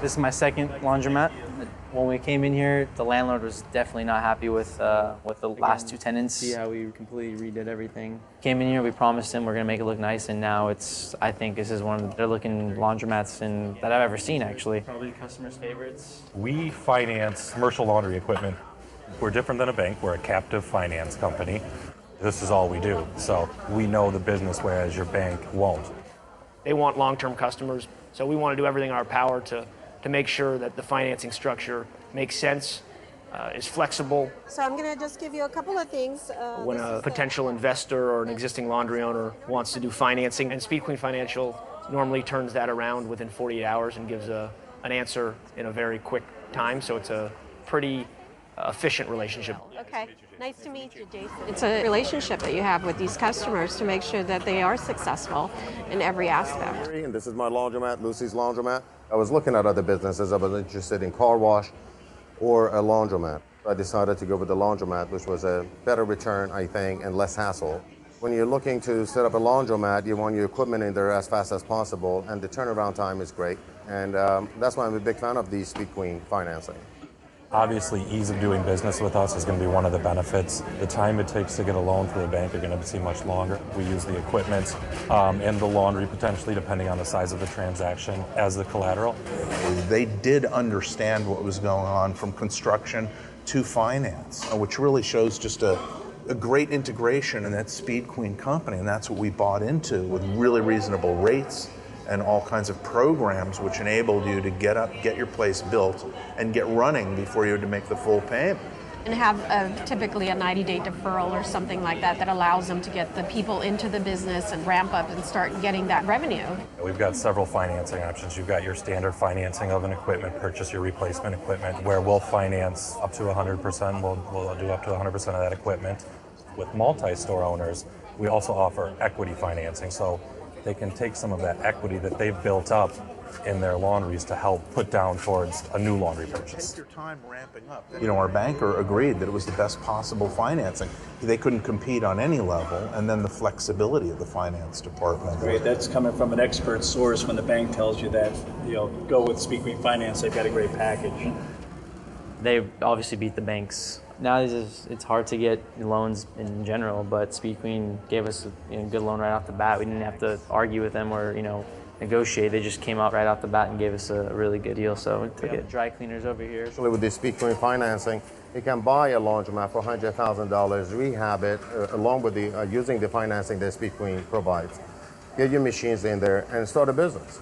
This is my second laundromat. When we came in here, the landlord was definitely not happy with the last two tenants. See how we completely redid everything. Came in here, we promised him we're gonna make it look nice, and now I think this is one of the better looking laundromats that I've ever seen, actually. Probably customers' favorites. We finance commercial laundry equipment. We're different than a bank. We're a captive finance company. This is all we do. So we know the business, whereas your bank won't. They want long-term customers, so we want to do everything in our power to make sure that the financing structure makes sense, is flexible. So I'm going to just give you a couple of things. When a potential investor or an existing laundry owner wants to do financing, and Speed Queen Financial normally turns that around within 48 hours and gives an answer in a very quick time, so it's a pretty efficient relationship. Okay, nice to meet you, Jason. It's a relationship that you have with these customers to make sure that they are successful in every aspect. And this is my laundromat, Lucy's Laundromat. I was looking at other businesses. I was interested in car wash or a laundromat. I decided to go with the laundromat, which was a better return, I think, and less hassle. When you're looking to set up a laundromat, you want your equipment in there as fast as possible, and the turnaround time is great. And that's why I'm a big fan of the Speed Queen financing. Obviously, ease of doing business with us is going to be one of the benefits. The time it takes to get a loan through a bank are going to seem much longer. We use the equipment and the laundry, potentially, depending on the size of the transaction, as the collateral. They did understand what was going on from construction to finance, which really shows just a great integration in that Speed Queen company, and that's what we bought into with really reasonable rates and all kinds of programs which enabled you to get your place built and get running before you had to make the full payment. And have typically a 90-day deferral or something like that that allows them to get the people into the business and ramp up and start getting that revenue. We've got several financing options. You've got your standard financing of an equipment, purchase your replacement equipment, where we'll finance up to 100%. We'll do up to 100% of that equipment. With multi-store owners, we also offer equity financing, so they can take some of that equity that they've built up in their laundries to help put down towards a new laundry purchase. Take your time ramping up. You know, our banker agreed that it was the best possible financing. They couldn't compete on any level, and then the flexibility of the finance department. Great, that's coming from an expert source when the bank tells you that, go with Speed Queen Finance, they've got a great package. They obviously beat the banks. Nowadays, it's hard to get loans in general, but Speed Queen gave us a good loan right off the bat. We didn't have to argue with them or negotiate. They just came out right off the bat and gave us a really good deal. So we took it. Dry cleaners over here. Actually, with the Speed Queen financing, you can buy a laundromat for $100,000, rehab it, along with using the financing that Speed Queen provides. Get your machines in there and start a business.